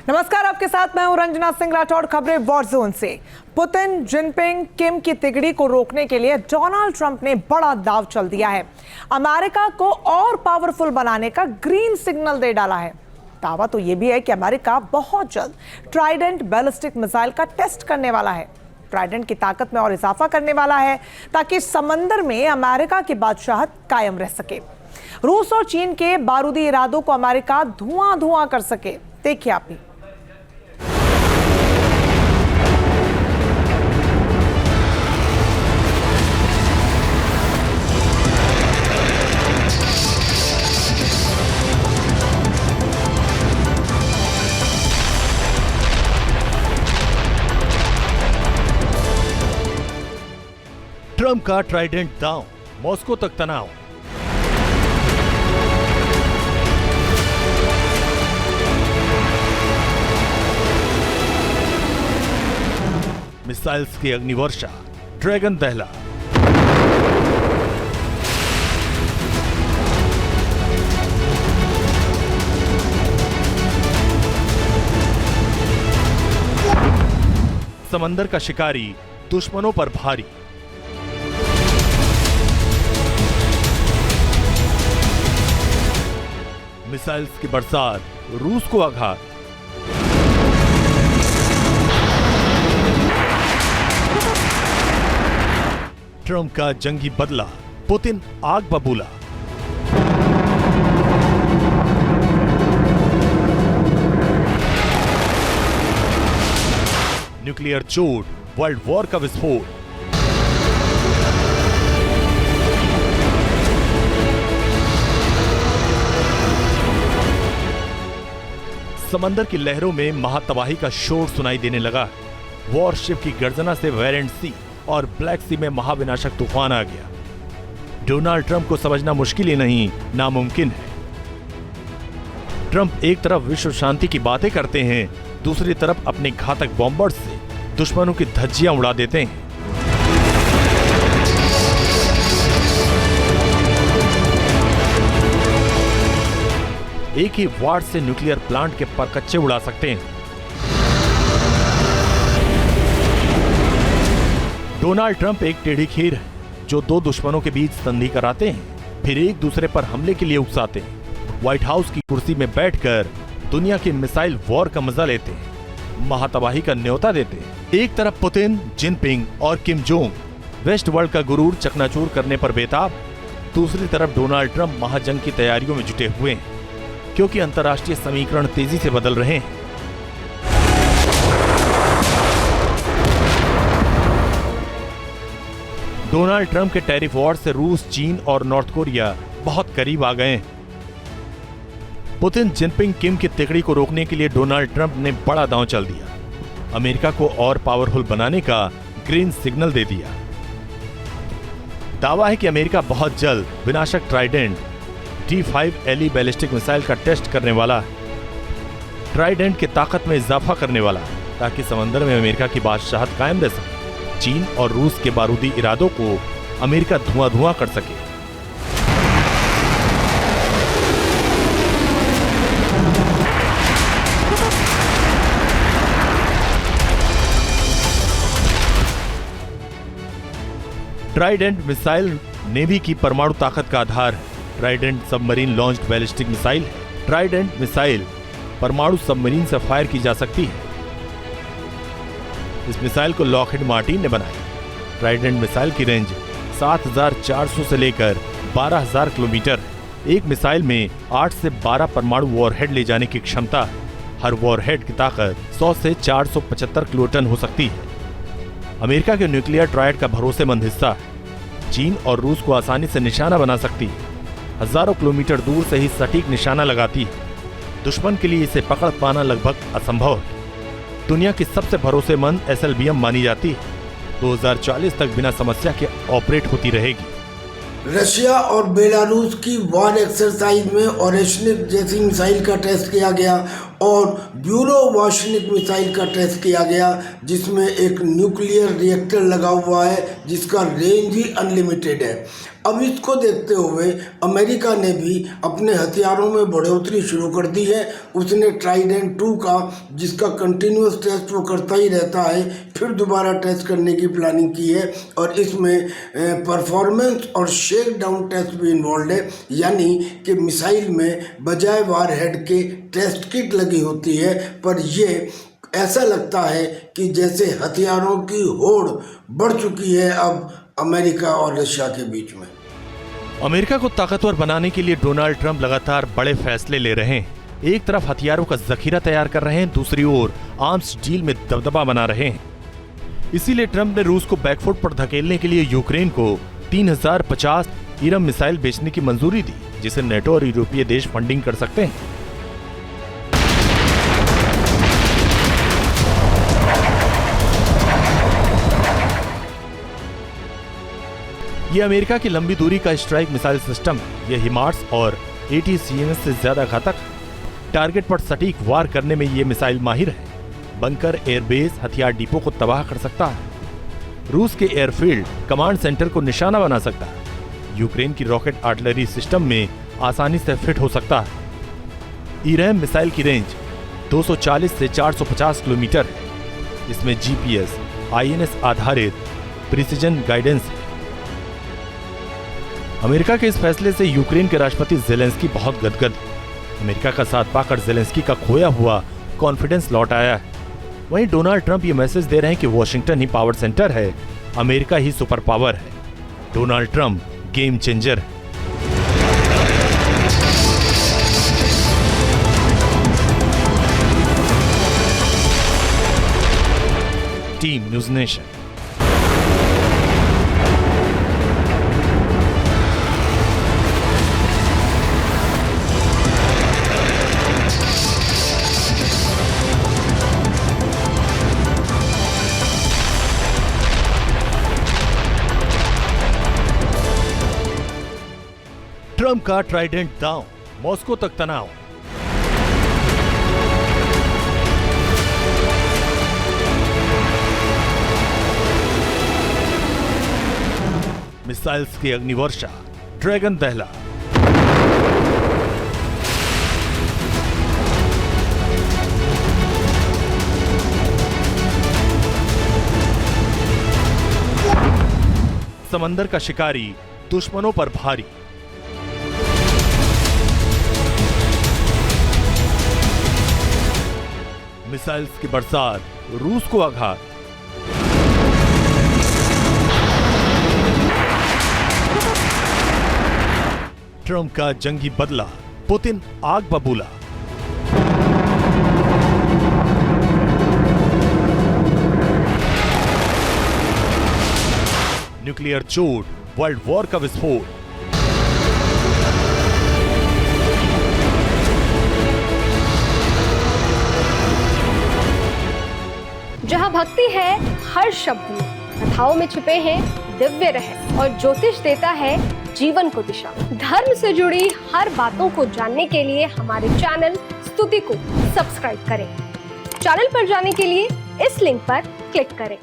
नमस्कार, आपके साथ मैं हूं रंजना सिंह राठौड़। खबरें वॉर जोन से। पुतिन, जिनपिंग, किम की तिगड़ी को रोकने के लिए डोनाल्ड ट्रंप ने बड़ा दांव चल दिया है। अमेरिका को और पावरफुल बनाने का ग्रीन सिग्नल दे डाला है। दावा तो यह भी है कि अमेरिका बहुत जल्द ट्राइडेंट बैलिस्टिक मिसाइल का टेस्ट करने वाला है। ट्राइडेंट की ताकत में और इजाफा करने वाला है ताकि समंदर में अमेरिका की बादशाहत कायम रह सके। रूस और चीन के बारूदी इरादों को अमेरिका धुआं धुआं कर सके। देखिए आप भी। ट्रंप का ट्राइडेंट दांव, मॉस्को तक तनाव। मिसाइल्स की अग्निवर्षा, ड्रैगन दहला। समंदर का शिकारी दुश्मनों पर भारी। मिसाइल्स की बरसात, रूस को आघात। ट्रंप का जंगी बदला, पुतिन आग बबूला। न्यूक्लियर चोट, वर्ल्ड वॉर का विस्फोट। समंदर की लहरों में महातबाही का शोर सुनाई देने लगा। वॉरशिप की गर्जना से वेरेंट सी और ब्लैक सी में महाविनाशक तूफान आ गया। डोनाल्ड ट्रंप को समझना मुश्किल ही नहीं, नामुमकिन है। ट्रंप एक तरफ विश्व शांति की बातें करते हैं, दूसरी तरफ अपने घातक बॉम्बर्स से दुश्मनों की धज्जियां उड़ा देते हैं। एक ही वार से न्यूक्लियर प्लांट के परकच्चे उड़ा सकते हैं। डोनाल्ड ट्रंप एक टेढ़ी खीर है जो दो दुश्मनों के बीच संधि कराते हैं, फिर एक दूसरे पर हमले के लिए उकसाते हैं। व्हाइट हाउस की कुर्सी में बैठकर दुनिया की मिसाइल वॉर का मजा लेते हैं, महातबाही का न्योता देते हैं। एक तरफ पुतिन, जिनपिंग और किम जोंग वेस्ट वर्ल्ड का गुरूर चकनाचूर करने पर बेताब, दूसरी तरफ डोनाल्ड ट्रंप महाजंग की तैयारियों में जुटे हुए हैं, क्योंकि अंतर्राष्ट्रीय समीकरण तेजी से बदल रहे हैं। डोनाल्ड ट्रंप के टैरिफ वॉर से रूस, चीन और नॉर्थ कोरिया बहुत करीब आ गए हैं। पुतिन, जिनपिंग, किम की तिकड़ी को रोकने के लिए डोनाल्ड ट्रंप ने बड़ा दांव चल दिया। अमेरिका को और पावरफुल बनाने का ग्रीन सिग्नल दे दिया। दावा है कि अमेरिका बहुत जल्द विनाशक ट्राइडेंट D5LE बैलिस्टिक मिसाइल का टेस्ट करने वाला है। ट्राइडेंट की ताकत में इजाफा करने वाला है ताकि समंदर में अमेरिका की बादशाहत कायम रह सके। चीन और रूस के बारूदी इरादों को अमेरिका धुआं धुआं कर सके। ट्राइडेंट मिसाइल नेवी की परमाणु ताकत का आधार है। Trident submarine launched ballistic missile. Trident missile परमाणु सबमरीन से फायर की जा सकती है। इस मिसाइल को लॉकहीड मार्टिन ने बनाया। ट्राइडेंट मिसाइल की रेंज 7,400 से लेकर 12,000 किलोमीटर है। एक मिसाइल में 8 से 12 परमाणु वॉरहेड ले जाने की क्षमता है। हर वॉरहेड की ताकत 100 से 475 किलोटन हो सकती है। अमेरिका के न्यूक्लियर ट्रायड का भरोसेमंद हिस्सा है। चीन और रूस को आसानी से निशाना बना सकती है। हजारों किलोमीटर दूर से ही सटीक निशाना लगाती है। दुश्मन के लिए इसे पकड़ पाना लगभग असंभव है। दुनिया की सबसे भरोसेमंद SLBM मानी जाती है। 2040 तक बिना समस्या के ऑपरेट होती रहेगी। रशिया और बेलारूस की वॉर एक्सरसाइज में ओरेशनिक जैसी मिसाइल का टेस्ट किया गया। और ब्यूरोवाशनिक मिसाइल का टेस्ट किया गया, जिसमें एक न्यूक्लियर रिएक्टर लगा हुआ है जिसका रेंज ही अनलिमिटेड है। अब इसको देखते हुए अमेरिका ने भी अपने हथियारों में बढ़ोतरी शुरू कर दी है। उसने ट्राइडेंट 2 का, जिसका कंटिन्यूस टेस्ट वो करता ही रहता है, फिर दोबारा टेस्ट करने की प्लानिंग की है और इसमें परफॉर्मेंस और शेक डाउन टेस्ट भी इन्वॉल्व है, यानी कि मिसाइल में बजाय वारहेड के टेस्ट किट लगी होती है, पर ये ऐसा लगता है कि जैसे हथियारों की होड़ बढ़ चुकी है अब अमेरिका और रशिया के बीच में। अमेरिका को ताकतवर बनाने के लिए डोनाल्ड ट्रंप लगातार बड़े फैसले ले रहे हैं। एक तरफ हथियारों का जखीरा तैयार कर रहे हैं, दूसरी ओर आर्म्स डील में दबदबा बना रहे हैं। इसीलिए ट्रंप ने रूस को बैकफुट पर धकेलने के लिए यूक्रेन को 3050 ईरम मिसाइल बेचने की मंजूरी दी, जिसे नेटो और यूरोपीय देश फंडिंग कर सकते हैं। ये अमेरिका की लंबी दूरी का स्ट्राइक मिसाइल सिस्टम है। ये हिमार्स और ATACMS से ज्यादा घातक है। टारगेट पर सटीक वार करने में ये मिसाइल माहिर है। बंकर, एयरबेस, हथियार डिपो को तबाह कर सकता है। रूस के एयरफील्ड कमांड सेंटर को निशाना बना सकता है। यूक्रेन की रॉकेट आर्टिलरी सिस्टम में आसानी से फिट हो सकता है। ईरैम मिसाइल की रेंज 240 से 450 किलोमीटर है। इसमें GPS, INS आधारित प्रिसिजन गाइडेंस है। अमेरिका के इस फैसले से यूक्रेन के राष्ट्रपति जेलेंस्की बहुत गदगद है। अमेरिका का साथ पाकर जेलेंस्की का खोया हुआ कॉन्फिडेंस लौट आया है। वहीं डोनाल्ड ट्रंप ये मैसेज दे रहे हैं कि वॉशिंगटन ही पावर सेंटर है, अमेरिका ही सुपर पावर है। डोनाल्ड ट्रंप गेम चेंजर है। Team news nation. ट्रंप का ट्राइडेंट डाउन, मॉस्को तक तनाव। मिसाइल्स की अग्निवर्षा, ड्रैगन दहला। समंदर का शिकारी दुश्मनों पर भारी। मिसाइल्स की बरसात, रूस को आघात। ट्रंप का जंगी बदला, पुतिन आग बबूला। न्यूक्लियर चोट, वर्ल्ड वॉर का विस्फोट। जहाँ भक्ति है हर शब्द में, कथाओं में छुपे हैं दिव्य रहस्य और ज्योतिष देता है जीवन को दिशा। धर्म से जुड़ी हर बातों को जानने के लिए हमारे चैनल स्तुति को सब्सक्राइब करें। चैनल पर जाने के लिए इस लिंक पर क्लिक करें।